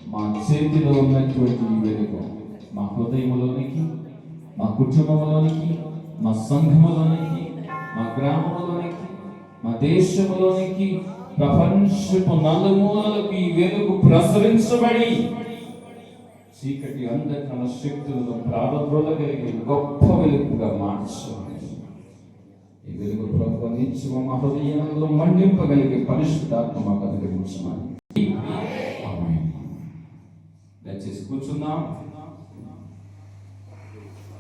మా చేతిలో ఉన్నటువంటి ఈ వెలుగు మా హృదయంలోనికి, మా కుటుంబంలోనికి, మా సంఘములోనికి, మా గ్రామంలోనికి, మా దేశంలోనికి, ప్రపంచపు నలుమూలలకు ఈ వెలుగు ప్రసరించబడి చీకటి అంధకార శక్తులను ప్రారంభగలిగే గొప్ప వెలుగుగా మార్చండి. ఈ వెలుగు ప్రభుత్వ నిత్యము మా హృదయంలో మండింపగలిగే పరిశుద్ధాత్మ మాకు అనుగ్రహించమని. దయచేసి కూర్చుందాం.